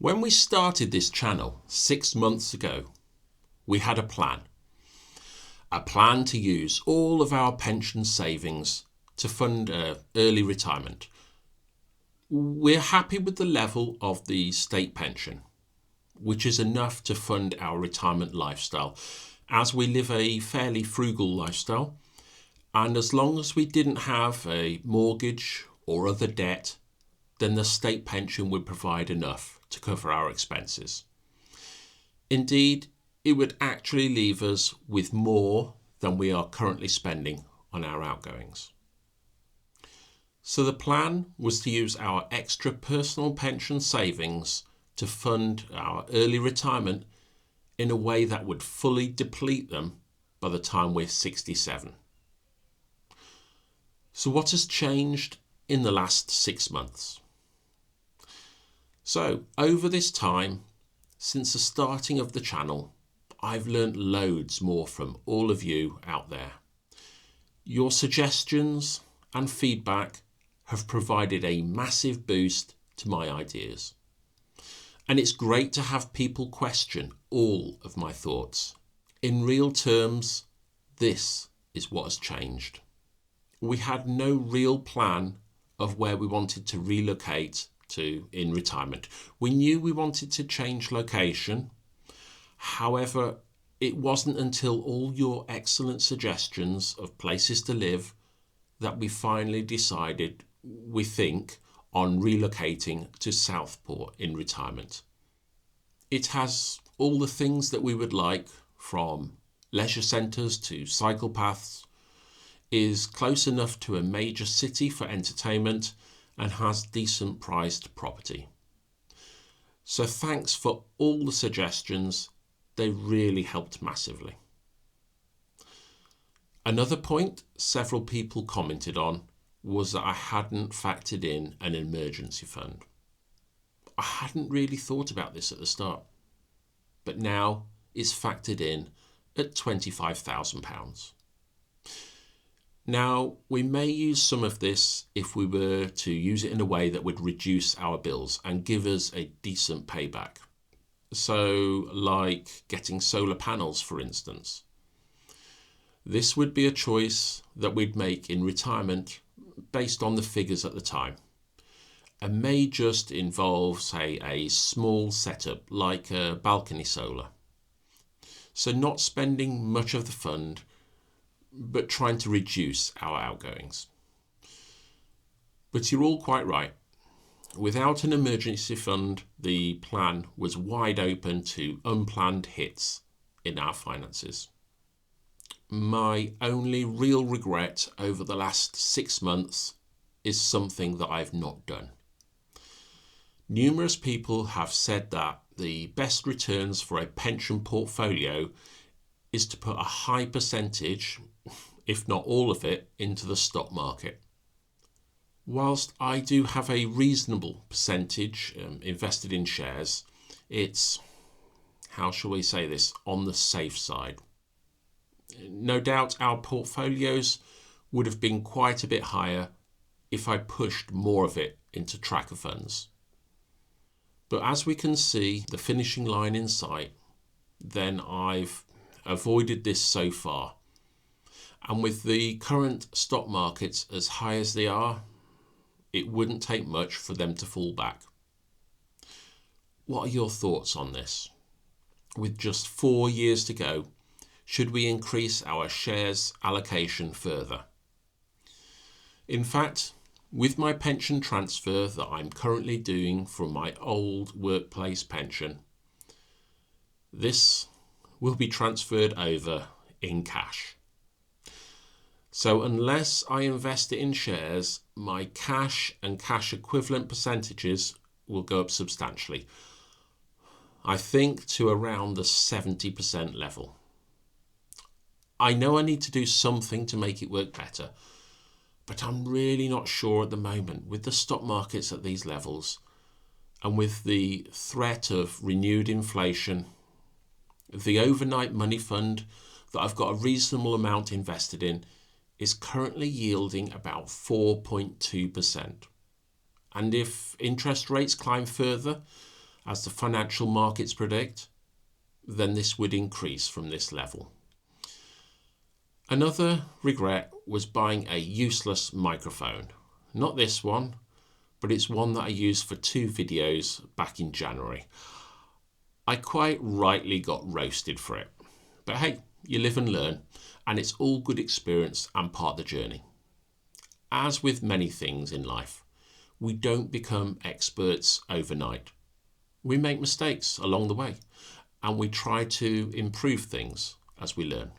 When we started this channel 6 months ago, we had a plan to use all of our pension savings to fund early retirement. We're happy with the level of the state pension, which is enough to fund our retirement lifestyle, as we live a fairly frugal lifestyle, and as long as we didn't have a mortgage or other debt, then the state pension would provide enough to cover our expenses. Indeed, it would actually leave us with more than we are currently spending on our outgoings. So the plan was to use our extra personal pension savings to fund our early retirement in a way that would fully deplete them by the time we're 67. So what has changed in the last 6 months? So over this time, since the starting of the channel, I've learnt loads more from all of you out there. Your suggestions and feedback have provided a massive boost to my ideas. And it's great to have people question all of my thoughts. In real terms, this is what has changed. We had no real plan of where we wanted to relocate to in retirement. We knew we wanted to change location. However, it wasn't until all your excellent suggestions of places to live that we finally decided, we think, on relocating to Southport in retirement. It has all the things that we would like, from leisure centres to cycle paths, is close enough to a major city for entertainment, and has decent priced property. So thanks for all the suggestions, they really helped massively. Another point several people commented on was that I hadn't factored in an emergency fund. I hadn't really thought about this at the start, but now it's factored in at £25,000. Now, we may use some of this if we were to use it in a way that would reduce our bills and give us a decent payback. So, like getting solar panels, for instance. This would be a choice that we'd make in retirement based on the figures at the time, and may just involve, say, a small setup like a balcony solar. So not spending much of the fund, but trying to reduce our outgoings. But you're all quite right. Without an emergency fund, the plan was wide open to unplanned hits in our finances. My only real regret over the last 6 months is something that I've not done. Numerous people have said that the best returns for a pension portfolio is to put a high percentage, if not all of it, into the stock market. Whilst I do have a reasonable percentage invested in shares, it's, how shall we say this, on the safe side. No doubt our portfolios would have been quite a bit higher if I pushed more of it into tracker funds. But as we can see the finishing line in sight, then I've avoided this so far. And with the current stock markets as high as they are, it wouldn't take much for them to fall back. What are your thoughts on this? With just 4 years to go, should we increase our shares allocation further? In fact, with my pension transfer that I'm currently doing from my old workplace pension, this will be transferred over in cash. So unless I invest it in shares, my cash and cash equivalent percentages will go up substantially. I think to around the 70% level. I know I need to do something to make it work better, but I'm really not sure at the moment with the stock markets at these levels and with the threat of renewed inflation. The overnight money fund that I've got a reasonable amount invested in is currently yielding about 4.2%. And if interest rates climb further, as the financial markets predict, then this would increase from this level. Another regret was buying a useless microphone. Not this one, but it's one that I used for 2 videos back in January. I quite rightly got roasted for it. But hey, you live and learn, and it's all good experience and part of the journey. As with many things in life, we don't become experts overnight. We make mistakes along the way, and we try to improve things as we learn.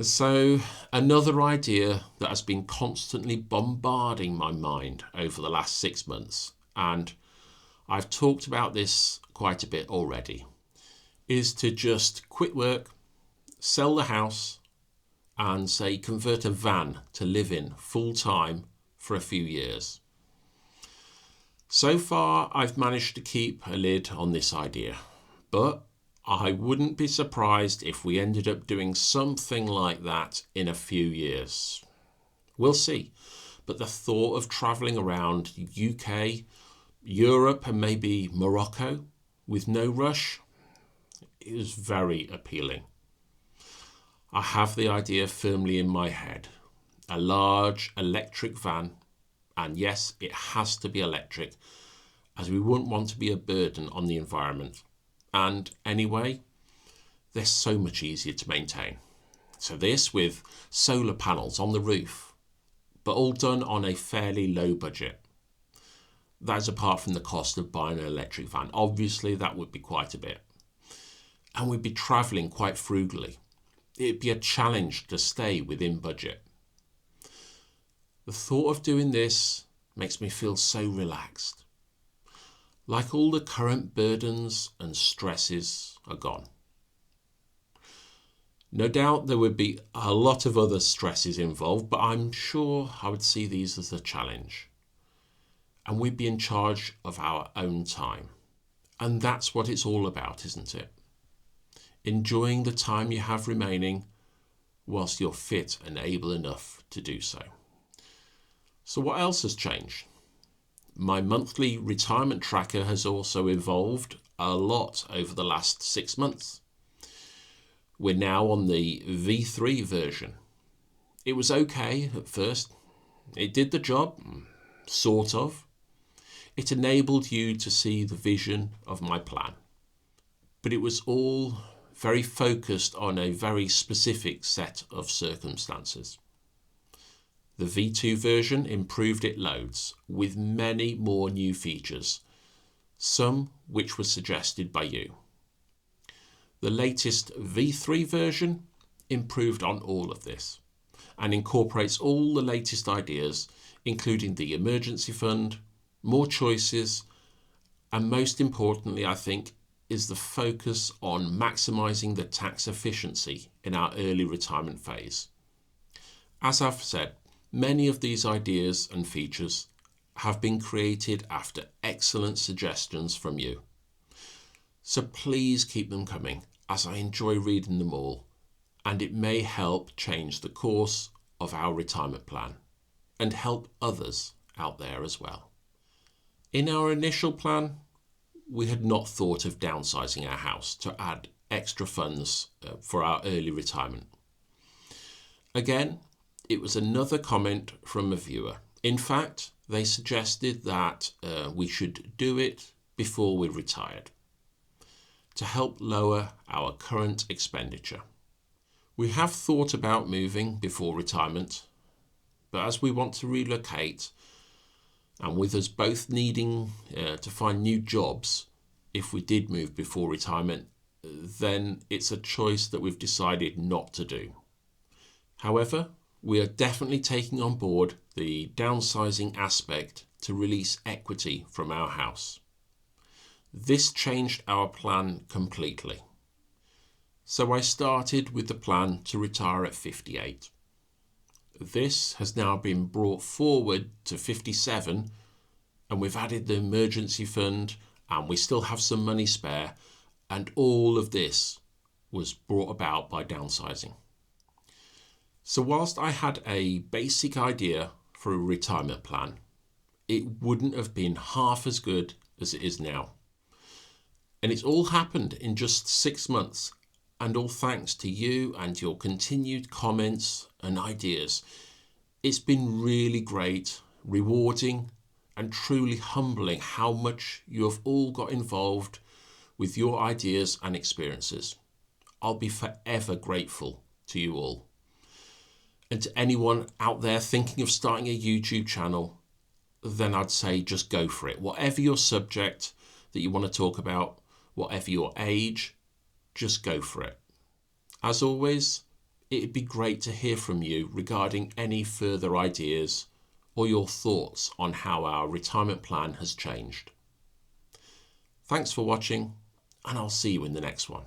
So another idea that has been constantly bombarding my mind over the last 6 months, and I've talked about this quite a bit already, is to just quit work, sell the house, and say convert a van to live in full time for a few years. So far, I've managed to keep a lid on this idea, but I wouldn't be surprised if we ended up doing something like that in a few years. We'll see. But the thought of travelling around UK, Europe and maybe Morocco with no rush is very appealing. I have the idea firmly in my head. A large electric van, and yes, it has to be electric, as we wouldn't want to be a burden on the environment. And anyway, they're so much easier to maintain. So this with solar panels on the roof, but all done on a fairly low budget. That is apart from the cost of buying an electric van. Obviously, that would be quite a bit. And we'd be travelling quite frugally. It'd be a challenge to stay within budget. The thought of doing this makes me feel so relaxed. Like all the current burdens and stresses are gone. No doubt there would be a lot of other stresses involved, but I'm sure I would see these as a challenge. And we'd be in charge of our own time. And that's what it's all about, isn't it? Enjoying the time you have remaining whilst you're fit and able enough to do so. So what else has changed? My monthly retirement tracker has also evolved a lot over the last 6 months. We're now on the V3 version. It was okay at first. It did the job, sort of. It enabled you to see the vision of my plan. But it was all very focused on a very specific set of circumstances. The V2 version improved it loads, with many more new features, some which were suggested by you. The latest V3 version improved on all of this and incorporates all the latest ideas, including the emergency fund, more choices, and most importantly, I think, is the focus on maximising the tax efficiency in our early retirement phase. As I've said, many of these ideas and features have been created after excellent suggestions from you. So please keep them coming, as I enjoy reading them all, and it may help change the course of our retirement plan and help others out there as well. In our initial plan, we had not thought of downsizing our house to add extra funds for our early retirement. Again, it was another comment from a viewer. In fact, they suggested that we should do it before we retired to help lower our current expenditure. We have thought about moving before retirement, but as we want to relocate, and with us both needing to find new jobs if we did move before retirement, then it's a choice that we've decided not to do. However, we are definitely taking on board the downsizing aspect to release equity from our house. This changed our plan completely. So I started with the plan to retire at 58. This has now been brought forward to 57, and we've added the emergency fund, and we still have some money spare, and all of this was brought about by downsizing. So whilst I had a basic idea for a retirement plan, it wouldn't have been half as good as it is now. And it's all happened in just 6 months, and all thanks to you and your continued comments and ideas. It's been really great, rewarding, and truly humbling how much you have all got involved with your ideas and experiences. I'll be forever grateful to you all. And to anyone out there thinking of starting a YouTube channel, then I'd say just go for it. Whatever your subject that you want to talk about, whatever your age, just go for it. As always, it'd be great to hear from you regarding any further ideas or your thoughts on how our retirement plan has changed. Thanks for watching, and I'll see you in the next one.